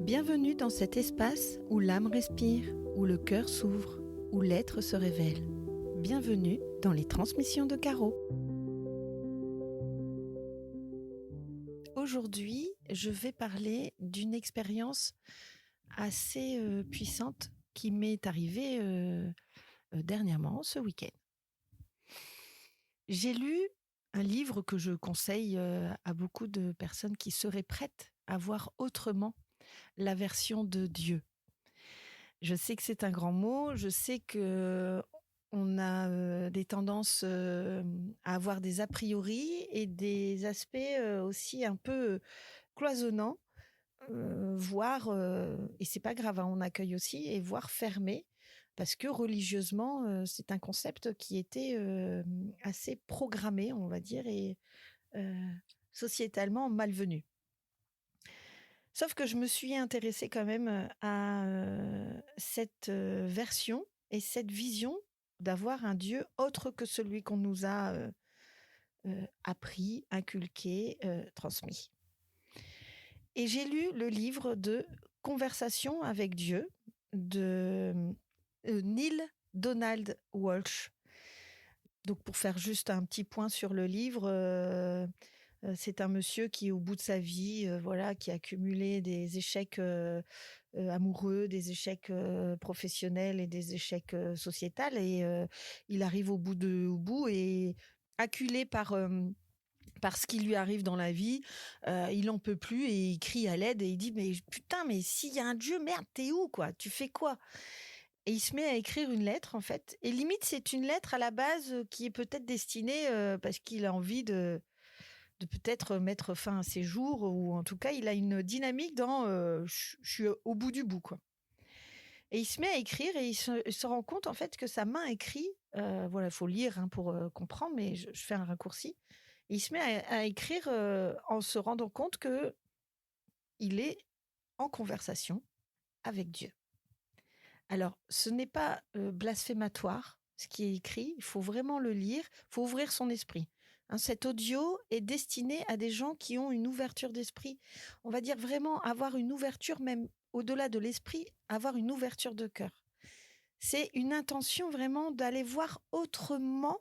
Bienvenue dans cet espace où l'âme respire, où le cœur s'ouvre, où l'être se révèle. Bienvenue dans les transmissions de Caro. Aujourd'hui, je vais parler d'une expérience assez puissante qui m'est arrivée dernièrement, ce week-end. J'ai lu un livre que je conseille à beaucoup de personnes qui seraient prêtes à voir autrement la version de Dieu. Je sais que c'est un grand mot, je sais que on a des tendances à avoir des a priori et des aspects aussi un peu cloisonnants, voire, et c'est pas grave, hein, on accueille aussi, et voire fermés, parce que religieusement, c'est un concept qui était assez programmé, on va dire, et sociétalement malvenu. Sauf que je me suis intéressée quand même à cette version et cette vision d'avoir un Dieu autre que celui qu'on nous a appris, inculqué, transmis. Et j'ai lu le livre de Conversation avec Dieu de Neale Donald Walsch. Donc pour faire juste un petit point sur le livre, c'est un monsieur qui, au bout de sa vie, qui a accumulé des échecs amoureux, des échecs professionnels et des échecs sociétals. Et il arrive au bout et acculé par ce qui lui arrive dans la vie, il en peut plus et il crie à l'aide et il dit « Mais putain, mais s'il y a un Dieu, merde, t'es où, quoi ? Tu fais quoi ?» Et il se met à écrire une lettre, en fait. Et limite, c'est une lettre à la base qui est peut-être destinée parce qu'il a envie de peut-être mettre fin à ses jours, ou en tout cas, il a une dynamique dans je suis au bout du bout, quoi. Et il se met à écrire et il se rend compte, en fait, que sa main écrit, il faut lire pour comprendre, mais je fais un raccourci. Et il se met à écrire en se rendant compte que il est en conversation avec Dieu. Alors, ce n'est pas blasphématoire, ce qui est écrit. Il faut vraiment le lire. Il faut ouvrir son esprit. Cet audio est destiné à des gens qui ont une ouverture d'esprit. On va dire vraiment avoir une ouverture, même au-delà de l'esprit, avoir une ouverture de cœur. C'est une intention vraiment d'aller voir autrement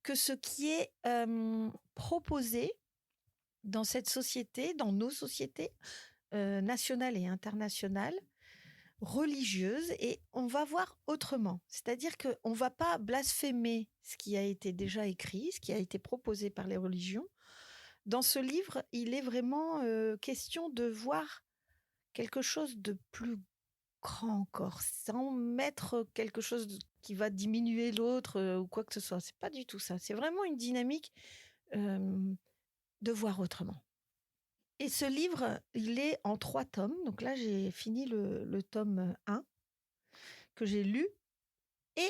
que ce qui est proposé dans cette société, dans nos sociétés nationales et internationales, religieuses, et on va voir autrement. C'est-à-dire qu'on ne va pas blasphémer ce qui a été déjà écrit, ce qui a été proposé par les religions. Dans ce livre, il est vraiment question de voir quelque chose de plus grand encore, sans mettre quelque chose qui va diminuer l'autre ou quoi que ce soit. C'est pas du tout ça. C'est vraiment une dynamique de voir autrement. Et ce livre, il est en 3 tomes. Donc là, j'ai fini le tome 1 que j'ai lu et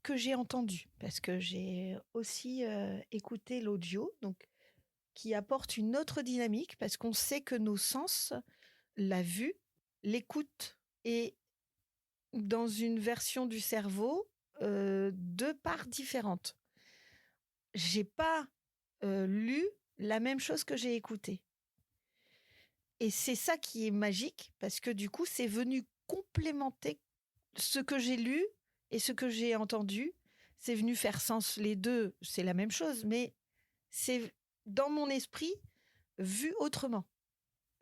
que j'ai entendu, parce que j'ai aussi écouté l'audio, donc qui apporte une autre dynamique, parce qu'on sait que nos sens, la vue, l'écoute, est dans une version du cerveau 2 parts différentes. J'ai pas lu la même chose que j'ai écouté. Et c'est ça qui est magique, parce que du coup, c'est venu complémenter ce que j'ai lu et ce que j'ai entendu. C'est venu faire sens. Les deux, c'est la même chose, mais c'est dans mon esprit vu autrement.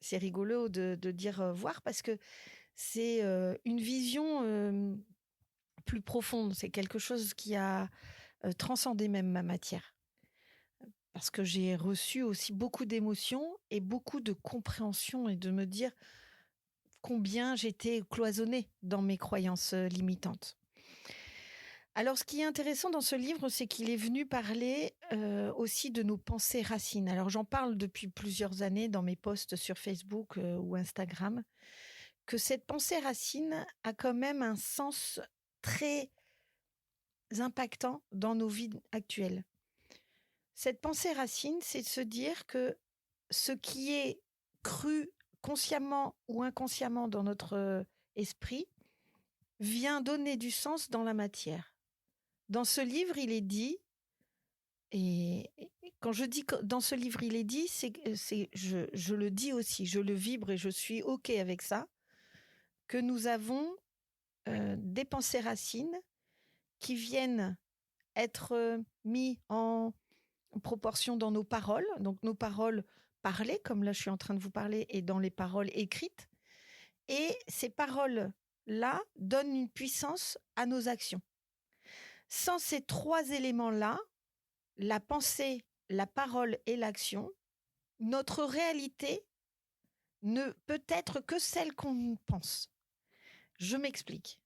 C'est rigolo de dire voir, parce que c'est une vision plus profonde. C'est quelque chose qui a transcendé même ma matière. Parce que j'ai reçu aussi beaucoup d'émotions et beaucoup de compréhension, et de me dire combien j'étais cloisonnée dans mes croyances limitantes. Alors, ce qui est intéressant dans ce livre, c'est qu'il est venu parler aussi de nos pensées racines. Alors, j'en parle depuis plusieurs années dans mes posts sur Facebook ou Instagram, que cette pensée racine a quand même un sens très impactant dans nos vies actuelles. Cette pensée racine, c'est de se dire que ce qui est cru consciemment ou inconsciemment dans notre esprit vient donner du sens dans la matière. Dans ce livre, il est dit, et Quand je dis que dans ce livre, il est dit, je le dis aussi, je le vibre et je suis OK avec ça, que nous avons des pensées racines qui viennent être mis en proportion dans nos paroles, donc nos paroles parlées, comme là je suis en train de vous parler, et dans les paroles écrites. Et ces paroles-là donnent une puissance à nos actions. Sans ces 3 éléments-là, la pensée, la parole et l'action, notre réalité ne peut être que celle qu'on pense. Je m'explique.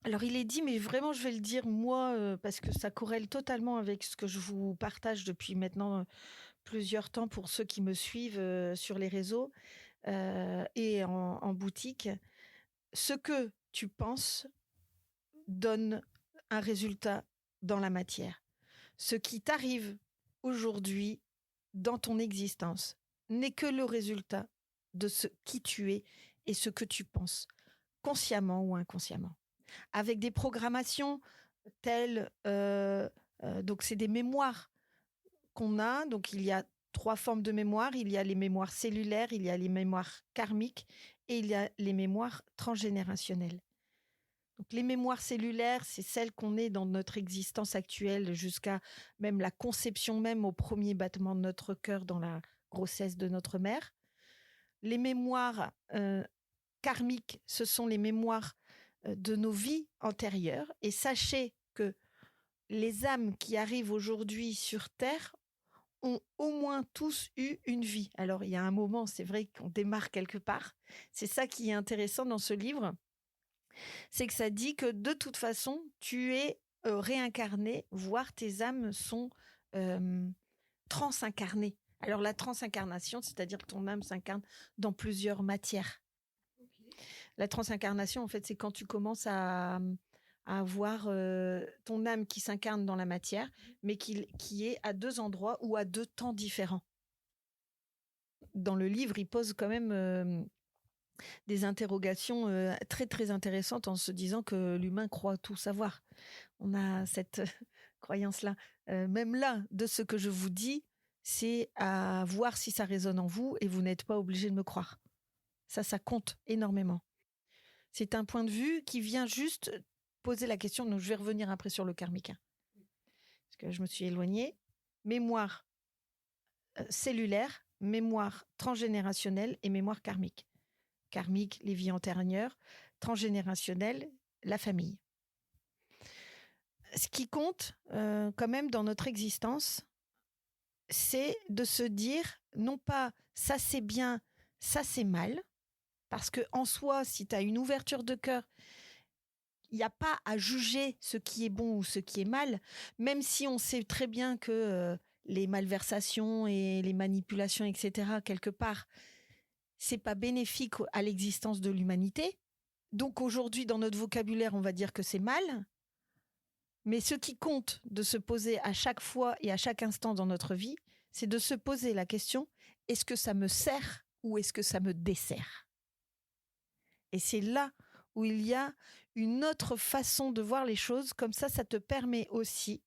Alors il est dit, mais vraiment je vais le dire moi, parce que ça corrèle totalement avec ce que je vous partage depuis maintenant plusieurs temps pour ceux qui me suivent sur les réseaux et en boutique. Ce que tu penses donne un résultat dans la matière. Ce qui t'arrive aujourd'hui dans ton existence n'est que le résultat de ce qui tu es et ce que tu penses, consciemment ou inconsciemment. Avec des programmations telles, donc c'est des mémoires qu'on a, donc il y a 3 formes de mémoire, il y a les mémoires cellulaires, il y a les mémoires karmiques et il y a les mémoires transgénérationnelles. Donc les mémoires cellulaires, c'est celles qu'on est dans notre existence actuelle jusqu'à même la conception même au premier battement de notre cœur dans la grossesse de notre mère. Les mémoires karmiques, ce sont les mémoires de nos vies antérieures. Et sachez que les âmes qui arrivent aujourd'hui sur Terre ont au moins tous eu une vie. Alors il y a un moment, c'est vrai qu'on démarre quelque part. C'est ça qui est intéressant dans ce livre. C'est que ça dit que de toute façon, tu es réincarné, voire tes âmes sont transincarnées. Alors la transincarnation, c'est-à-dire que ton âme s'incarne dans plusieurs matières. La transincarnation, en fait, c'est quand tu commences à avoir ton âme qui s'incarne dans la matière, mais qui est à 2 endroits ou à 2 temps différents. Dans le livre, il pose quand même des interrogations très très intéressantes en se disant que l'humain croit tout savoir. On a cette croyance-là. Même là, de ce que je vous dis, c'est à voir si ça résonne en vous et vous n'êtes pas obligé de me croire. Ça compte énormément. C'est un point de vue qui vient juste poser la question. Donc je vais revenir après sur le karmique, parce que je me suis éloignée. Mémoire cellulaire, mémoire transgénérationnelle et mémoire karmique. Karmique, les vies antérieures, transgénérationnelle, la famille. Ce qui compte quand même dans notre existence, c'est de se dire, non pas ça c'est bien, ça c'est mal, parce que en soi, si tu as une ouverture de cœur, il n'y a pas à juger ce qui est bon ou ce qui est mal, même si on sait très bien que les malversations et les manipulations, etc., quelque part, c'est pas bénéfique à l'existence de l'humanité. Donc aujourd'hui, dans notre vocabulaire, on va dire que c'est mal. Mais ce qui compte de se poser à chaque fois et à chaque instant dans notre vie, c'est de se poser la question, est-ce que ça me sert ou est-ce que ça me dessert ? Et c'est là où il y a une autre façon de voir les choses. Comme ça te permet aussi,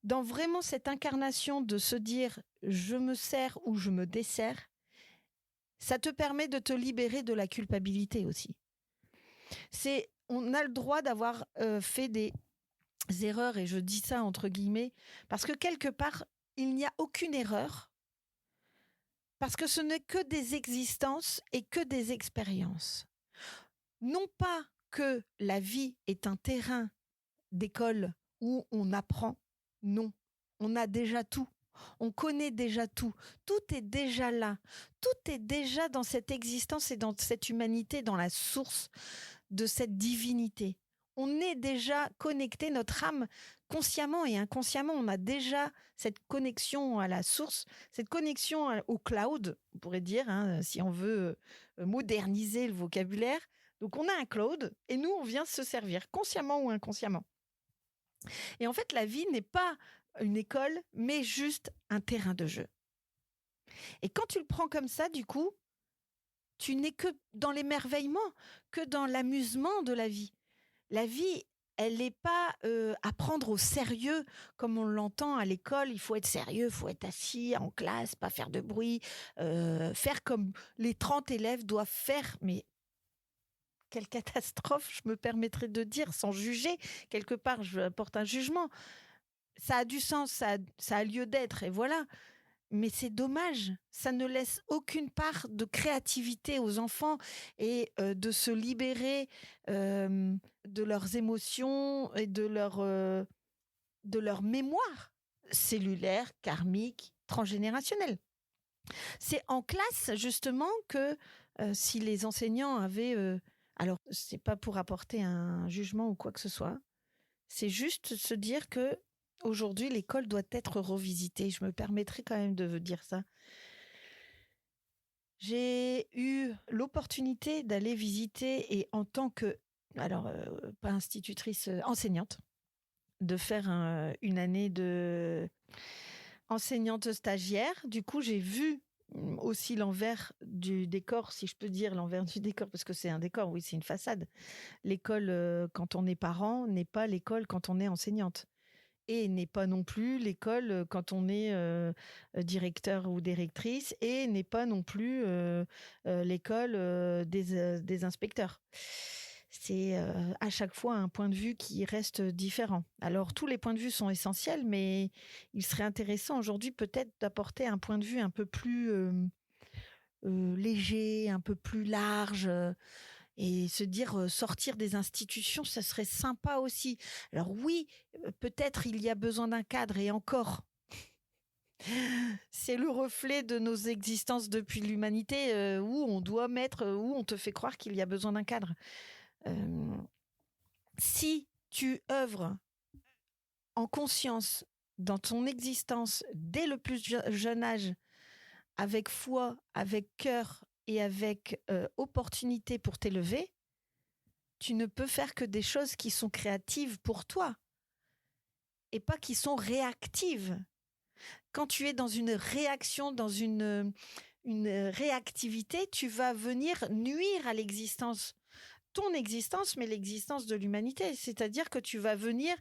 dans vraiment cette incarnation de se dire je me sers ou je me dessers, ça te permet de te libérer de la culpabilité aussi. On a le droit d'avoir fait des erreurs, et je dis ça entre guillemets, parce que quelque part, il n'y a aucune erreur, parce que ce n'est que des existences et que des expériences. Non pas que la vie est un terrain d'école où on apprend, non, on a déjà tout. On connaît déjà tout. Tout est déjà là. Tout est déjà dans cette existence et dans cette humanité, dans la source de cette divinité. On est déjà connecté, notre âme, consciemment et inconsciemment, on a déjà cette connexion à la source, cette connexion au cloud, on pourrait dire, si on veut moderniser le vocabulaire. Donc on a un cloud et nous, on vient se servir, consciemment ou inconsciemment. Et en fait, la vie n'est pas une école, mais juste un terrain de jeu. Et quand tu le prends comme ça, du coup, tu n'es que dans l'émerveillement, que dans l'amusement de la vie. La vie, elle n'est pas à prendre au sérieux comme on l'entend à l'école. Il faut être sérieux, il faut être assis en classe, pas faire de bruit, faire comme les 30 élèves doivent faire. Mais quelle catastrophe, je me permettrai de dire, sans juger. Quelque part, je apporte un jugement. Ça a du sens, ça a lieu d'être, et voilà. Mais c'est dommage, ça ne laisse aucune part de créativité aux enfants et de se libérer de leurs émotions et de leur mémoire cellulaire, karmique, transgénérationnelle. C'est en classe, justement, que si les enseignants avaient... alors, c'est pas pour apporter un jugement ou quoi que ce soit, c'est juste se dire que aujourd'hui, l'école doit être revisitée. Je me permettrai quand même de dire ça. J'ai eu l'opportunité d'aller visiter et en tant que, alors pas institutrice, enseignante, de faire une année de enseignante stagiaire. Du coup, j'ai vu aussi l'envers du décor, si je peux dire l'envers du décor, parce que c'est un décor, oui, c'est une façade. L'école, quand on est parent, n'est pas l'école quand on est enseignante. Et n'est pas non plus l'école quand on est directeur ou directrice, et n'est pas non plus l'école des inspecteurs. C'est à chaque fois un point de vue qui reste différent. Alors tous les points de vue sont essentiels, mais il serait intéressant aujourd'hui peut-être d'apporter un point de vue un peu plus léger, un peu plus large, et se dire sortir des institutions, ça serait sympa aussi. Alors oui, peut-être il y a besoin d'un cadre, et encore, c'est le reflet de nos existences depuis l'humanité, où on doit mettre, où on te fait croire qu'il y a besoin d'un cadre. Si tu œuvres en conscience dans ton existence dès le plus jeune âge, avec foi, avec cœur et avec opportunité pour t'élever, tu ne peux faire que des choses qui sont créatives pour toi et pas qui sont réactives. Quand tu es dans une réaction, dans une réactivité, tu vas venir nuire à l'existence, ton existence, mais l'existence de l'humanité. C'est-à-dire que tu vas venir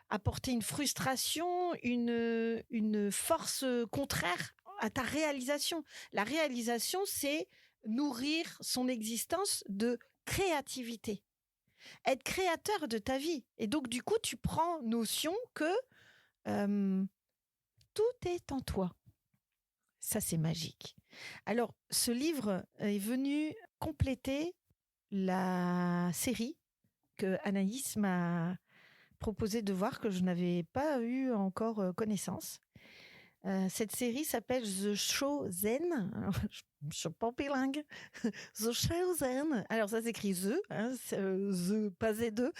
apporter une frustration, une force contraire à ta réalisation. La réalisation, c'est nourrir son existence de créativité, être créateur de ta vie. Et donc, du coup, tu prends notion que tout est en toi. Ça, c'est magique. Alors, ce livre est venu compléter la série que Anaïs m'a proposé de voir, que je n'avais pas eu encore connaissance. Cette série s'appelle The Chosen. Alors, je ne suis pas bilingue. The Chosen. Alors, ça s'écrit The, hein, The, pas Z2.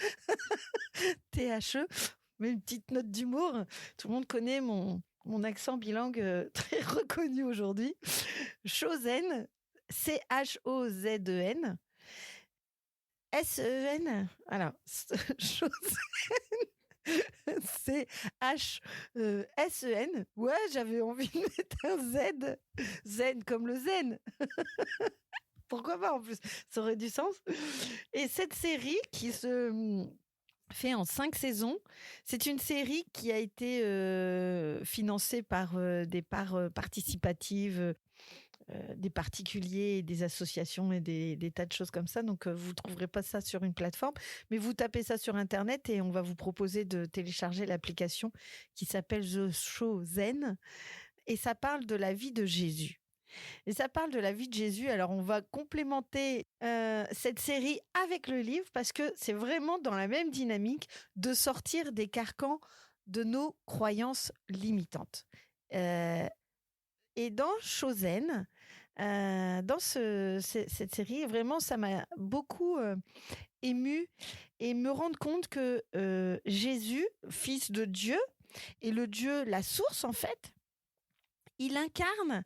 THE. Mais une petite note d'humour. Tout le monde connaît mon accent bilingue très reconnu aujourd'hui. Chosen. Chozen. S-E-N. Alors, Chosen. C-H-S-E-N. Ouais, j'avais envie de mettre un Z. Zen comme le zen. Pourquoi pas en plus? Ça aurait du sens. Et cette série qui se fait en 5 saisons, c'est une série qui a été financée par des parts participatives, des particuliers, des associations et des tas de choses comme ça. Donc, vous ne trouverez pas ça sur une plateforme, mais vous tapez ça sur Internet et on va vous proposer de télécharger l'application qui s'appelle The Chosen. Et ça parle de la vie de Jésus. Et ça parle de la vie de Jésus. Alors, on va complémenter cette série avec le livre parce que c'est vraiment dans la même dynamique de sortir des carcans de nos croyances limitantes. Et dans Chosen, dans cette série, vraiment, ça m'a beaucoup émue, et me rendre compte que Jésus, fils de Dieu, et le Dieu, la source en fait, il incarne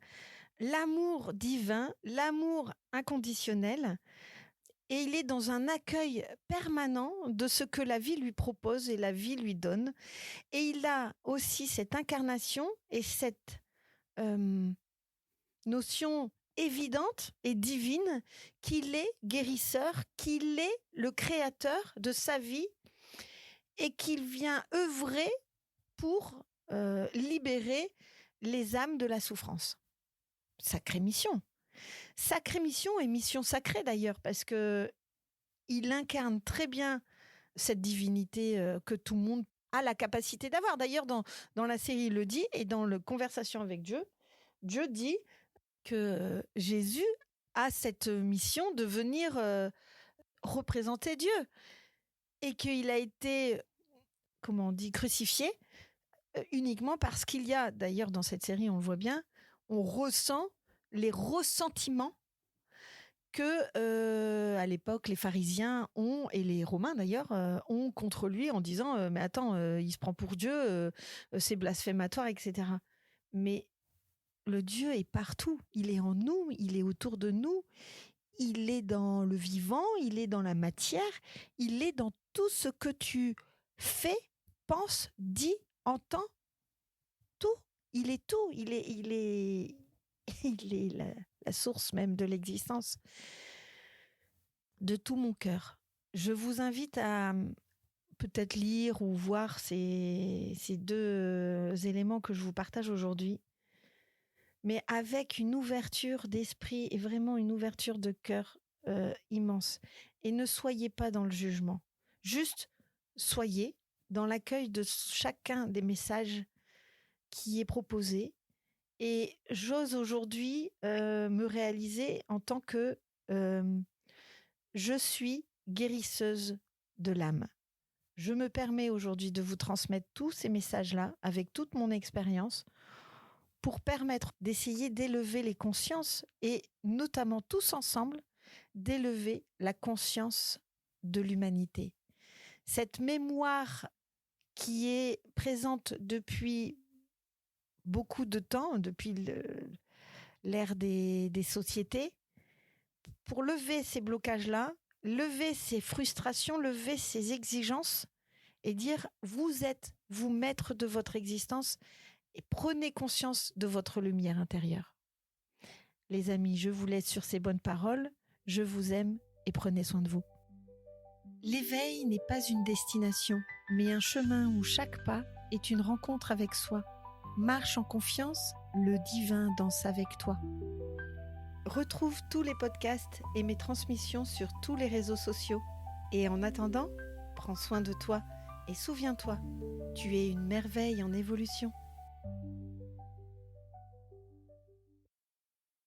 l'amour divin, l'amour inconditionnel, et il est dans un accueil permanent de ce que la vie lui propose et la vie lui donne. Et il a aussi cette incarnation et cette notion évidente et divine qu'il est guérisseur, qu'il est le créateur de sa vie et qu'il vient œuvrer pour libérer les âmes de la souffrance. Sacrée mission. Sacrée mission et mission sacrée d'ailleurs, parce que il incarne très bien cette divinité que tout le monde a la capacité d'avoir. D'ailleurs, dans la série, il le dit, et dans le Conversation avec Dieu, Dieu dit que Jésus a cette mission de venir représenter Dieu et qu'il a été, comment on dit, crucifié uniquement parce qu'il y a, d'ailleurs dans cette série, on le voit bien, on ressent les ressentiments que à l'époque les pharisiens ont, et les Romains d'ailleurs, ont contre lui en disant mais attends, il se prend pour Dieu, c'est blasphématoire, etc. Mais le Dieu est partout, il est en nous, il est autour de nous, il est dans le vivant, il est dans la matière, il est dans tout ce que tu fais, penses, dis, entends, tout. Il est tout, il est il est la source même de l'existence. De tout mon cœur, je vous invite à peut-être lire ou voir ces deux éléments que je vous partage aujourd'hui, mais avec une ouverture d'esprit et vraiment une ouverture de cœur immense. Et ne soyez pas dans le jugement. Juste soyez dans l'accueil de chacun des messages qui est proposé. Et j'ose aujourd'hui me réaliser en tant que je suis guérisseuse de l'âme. Je me permets aujourd'hui de vous transmettre tous ces messages-là avec toute mon expérience pour permettre d'essayer d'élever les consciences et notamment tous ensemble d'élever la conscience de l'humanité. Cette mémoire qui est présente depuis beaucoup de temps, depuis l'ère des sociétés, pour lever ces blocages-là, lever ces frustrations, lever ces exigences et dire vous êtes, vous, maître de votre existence et prenez conscience de votre lumière intérieure. Les amis, je vous laisse sur ces bonnes paroles. Je vous aime et prenez soin de vous. L'éveil n'est pas une destination, mais un chemin où chaque pas est une rencontre avec soi. Marche en confiance, le divin danse avec toi. Retrouve tous les podcasts et mes transmissions sur tous les réseaux sociaux. Et en attendant, prends soin de toi et souviens-toi, tu es une merveille en évolution.